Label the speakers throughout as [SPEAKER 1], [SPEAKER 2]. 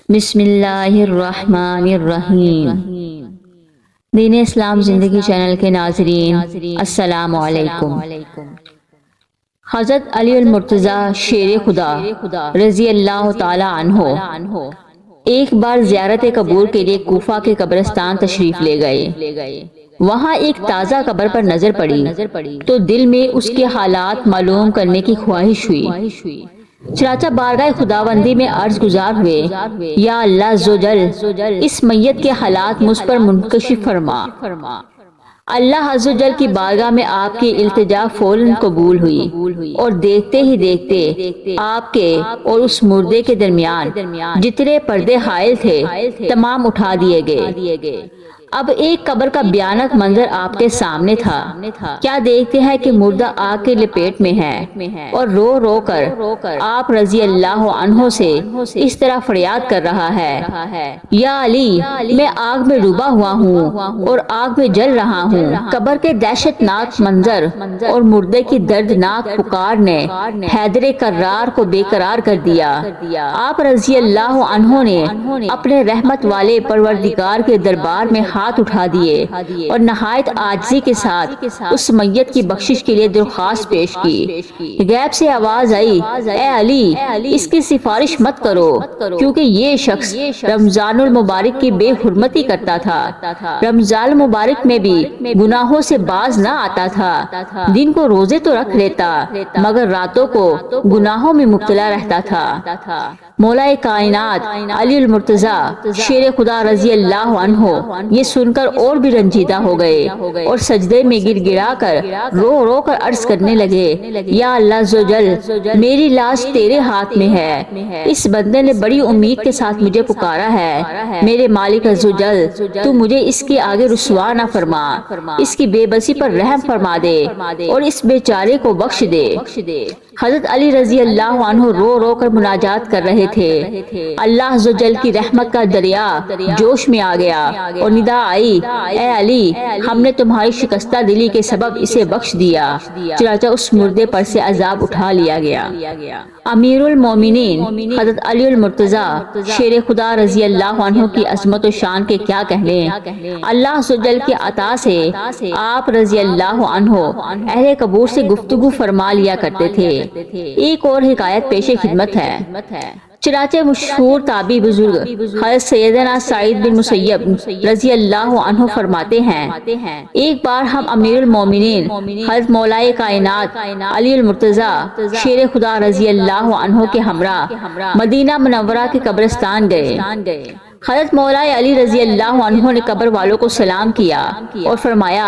[SPEAKER 1] بسم اللہ الرحمن الرحیم۔ دین اسلام زندگی چینل کے ناظرین السلام علیکم۔ حضرت علی المرتضیٰ شیر خدا رضی اللہ تعالی عنہ ایک بار زیارت قبور کے لیے کوفہ کے قبرستان تشریف لے گئے۔ وہاں ایک تازہ قبر پر نظر پڑی تو دل میں اس کے حالات معلوم کرنے کی خواہش ہوئی۔ چنانچہ بارگاہ خداوندی میں عرض گزار ہوئے، یا اللہ عزوجل اس میت کے حالات مجھ پر منکشف فرما۔ اللہ عزوجل کی بارگاہ میں آپ کی التجا فوراً قبول ہوئی اور دیکھتے ہی دیکھتے آپ کے اور اس مردے کے درمیان جتنے پردے حائل تھے تمام اٹھا دیے گئے۔ اب ایک قبر کا بھیانک منظر آپ کے سامنے تھا۔ کیا دیکھتے ہیں کہ مردہ آگ کی لپیٹ میں ہے اور رو رو کر آپ رضی اللہ عنہ سے اس طرح فریاد کر رہا ہے، یا علی میں آگ میں ڈوبا ہوا ہوں اور آگ میں جل رہا ہوں۔ قبر کے دہشت ناک منظر اور مردے کی دردناک پکار نے حیدر کرار کو بے قرار کر دیا۔ آپ رضی اللہ عنہ نے اپنے رحمت والے پروردگار کے دربار میں ہاتھ اٹھا دیے اور نہایت عاجزی کے ساتھ اس میت کی بخشش کے لیے درخواست پیش کی۔ غیب سے آواز آئی، اے علی اس کی سفارش مت کرو، کیونکہ یہ شخص رمضان المبارک کی بے حرمتی کرتا تھا۔ رمضان المبارک میں بھی گناہوں سے باز نہ آتا تھا۔ دن کو روزے تو رکھ لیتا مگر راتوں کو گناہوں میں مبتلا رہتا تھا۔ مولا کائنات علی المرتضیٰ شیر خدا رضی اللہ عنہ یہ سن کر اور بھی رنجیدہ ہو گئے اور سجدے میں گر گرا کر رو رو کر عرض کرنے لگے، یا اللہ عزوجل میری لاش تیرے ہاتھ میں ہے۔ اس بندے نے بڑی امید کے ساتھ مجھے پکارا ہے، میرے مالک عزوجل تو مجھے اس کے آگے رسوا نہ فرما، اس کی بے بسی پر رحم فرما دے اور اس بیچارے کو بخش دے۔ حضرت علی رضی اللہ عنہ رو رو کر مناجات کر رہے تھے۔ اللہ عزوجل کی رحمت کا دریا جوش میں آ گیا اور ندا آئی، اے علی ہم نے تمہاری شکستہ دلی کے سبب اسے بخش دیا۔ چنانچہ اس مردے پر سے عذاب اٹھا لیا گیا۔ امیر المومنین حضرت علی المرتضیٰ شیر خدا رضی اللہ عنہ کی عظمت و شان کے کیا کہنے۔ اللہ عزوجل کی عطا سے آپ رضی اللہ عنہ اہل قبور سے گفتگو فرما لیا کرتے تھے۔ ایک اور حکایت پیش خدمت ہے۔ چنانچہ مشہور تابعی بزرگ حضرت سیدنا سعید بن مسیب رضی اللہ عنہ فرماتے ہیں، ایک بار ہم امیر المومنین حضرت مولائے کائنات علی المرتضیٰ شیر خدا رضی اللہ عنہ کے ہمراہ مدینہ منورہ کے قبرستان گئے۔ حضرت مولا علی رضی اللہ عنہ نے قبر والوں کو سلام کیا اور فرمایا،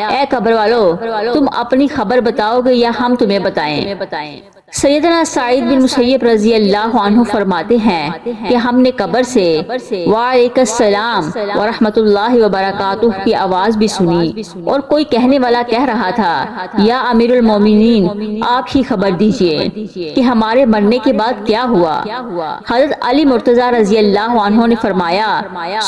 [SPEAKER 1] اے قبر والو تم اپنی خبر بتاؤ گے یا ہم تمہیں بتائیں؟ سیدنا سعید بن مسیب رضی اللہ عنہ فرماتے ہیں کہ ہم نے قبر سے وعلیکم السلام ورحمۃ اللہ وبرکاتہ کی آواز بھی سنی اور کوئی کہنے والا کہہ رہا تھا، یا امیر المومنین آپ ہی خبر دیجئے کہ ہمارے مرنے کے بعد کیا ہوا۔ حضرت علی مرتضیٰ رضی اللہ عنہ نے فرمایا،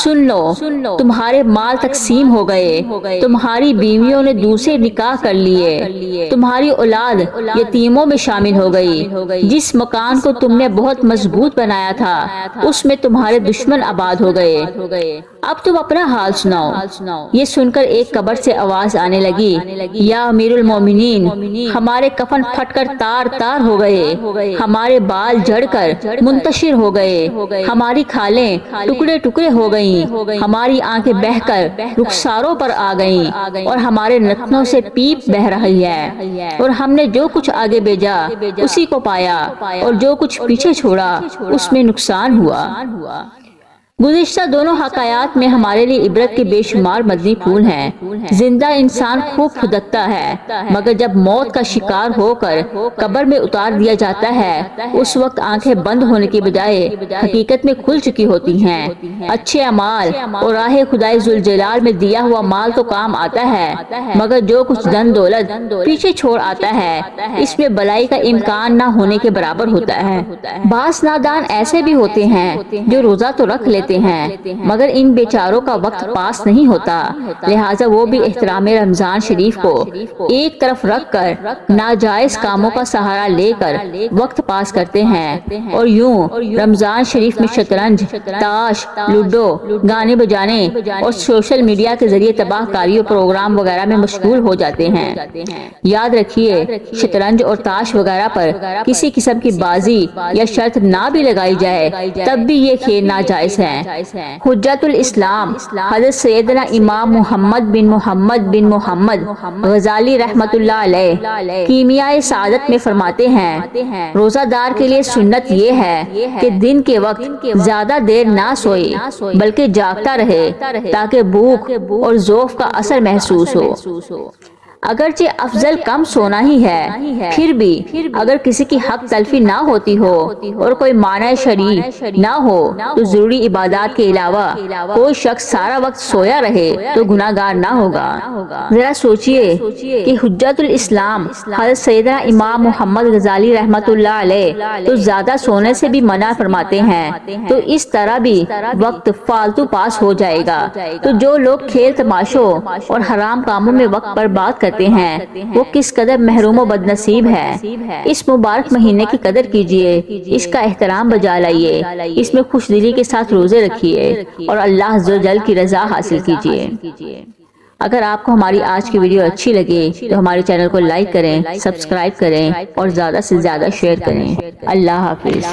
[SPEAKER 1] سن لو تمہارے مال تقسیم ہو گئے، تمہاری بیویوں نے دوسرے نکاح کر لیے، تمہاری اولاد یتیموں میں شامل ہو گئی، جس مکان کو تم نے بہت مضبوط بنایا تھا اس میں تمہارے دشمن آباد ہو گئے، اب تم اپنا حال سناؤ۔ یہ سن کر ایک قبر سے آواز آنے لگی، یا امیر المومنین ہمارے کفن پھٹ کر تار تار ہو گئے، ہمارے بال جھڑ کر منتشر ہو گئے، ہماری کھالیں ٹکڑے ٹکڑے ہو گئیں، ہماری آنکھیں بہہ کر رخساروں پر آ گئیں اور ہمارے نتنوں سے پیپ بہہ رہی ہے، اور ہم نے جو کچھ آگے بھیجا اسی کو پایا اور جو کچھ پیچھے چھوڑا اس میں نقصان ہوا۔ گزشتہ دونوں حکایات میں ہمارے لیے عبرت کے بے شمار مدنی پھول ہیں۔ زندہ انسان خوب پھدکتا ہے مگر جب موت کا شکار ہو کر قبر میں اتار دیا جاتا ہے اس وقت آنکھیں بند ہونے کے بجائے حقیقت میں کھل چکی ہوتی ہیں۔ اچھے اعمال اور راہ خدائے ذوالجلال میں دیا ہوا مال تو کام آتا ہے مگر جو کچھ دھن دولت پیچھے چھوڑ آتا ہے اس میں بلائی کا امکان نہ ہونے کے برابر ہوتا ہے۔ بعض نادان ایسے بھی ہوتے ہیں جو روزہ تو رکھ لیتے لیتے ہیں مگر ان بیچاروں کا وقت پاس نہیں ہوتا، لہٰذا وہ بھی احترام رمضان شریف کو ایک طرف رکھ کر ناجائز کاموں کا سہارا لے کر وقت پاس کرتے ہیں، اور یوں رمضان شریف میں شطرنج، تاش، لوڈو، گانے بجانے اور سوشل میڈیا کے ذریعے تباہ کاری پروگرام وغیرہ میں مشغول ہو جاتے ہیں۔ یاد رکھیے، شطرنج اور تاش وغیرہ پر کسی قسم کی بازی یا شرط نہ بھی لگائی جائے تب بھی یہ کھیل ناجائز ہیں۔ حجت الاسلام حضرت سیدنا امام محمد بن محمد غزالی رحمت اللہ علیہ کیمیائے سعادت میں فرماتے ہیں، روزہ دار کے لیے سنت یہ ہے کہ دن کے وقت زیادہ دیر نہ سوئے بلکہ جاگتا رہے تاکہ بھوک اور ذوق کا اثر محسوس ہو۔ اگرچہ افضل کم سونا ہی ہے، پھر بھی اگر کسی کی حق تلفی نہ ہوتی ہو اور کوئی مانع شرعی نہ ہو تو ضروری عبادات کے علاوہ کوئی شخص سارا وقت سویا رہے تو گناہگار نہ ہوگا۔ ذرا سوچئے کہ حجت الاسلام حضرت سیدنا امام محمد غزالی رحمت اللہ علیہ تو زیادہ سونے سے بھی منع فرماتے ہیں، تو اس طرح بھی وقت فالتو پاس ہو جائے گا۔ تو جو لوگ کھیل تماشوں اور حرام کاموں میں وقت برباد کرتے ہیں وہ کس قدر محروم و بد نصیب ہے۔ اس مبارک مہینے کی قدر کیجئے، اس کا احترام بجا لائیے، اس میں خوش دلی کے ساتھ روزے رکھیے اور اللہ عز و جل کی رضا حاصل کیجئے۔ اگر آپ کو ہماری آج کی ویڈیو اچھی لگے تو ہمارے چینل کو لائک کریں، سبسکرائب کریں اور زیادہ سے زیادہ شیئر کریں۔ اللہ حافظ۔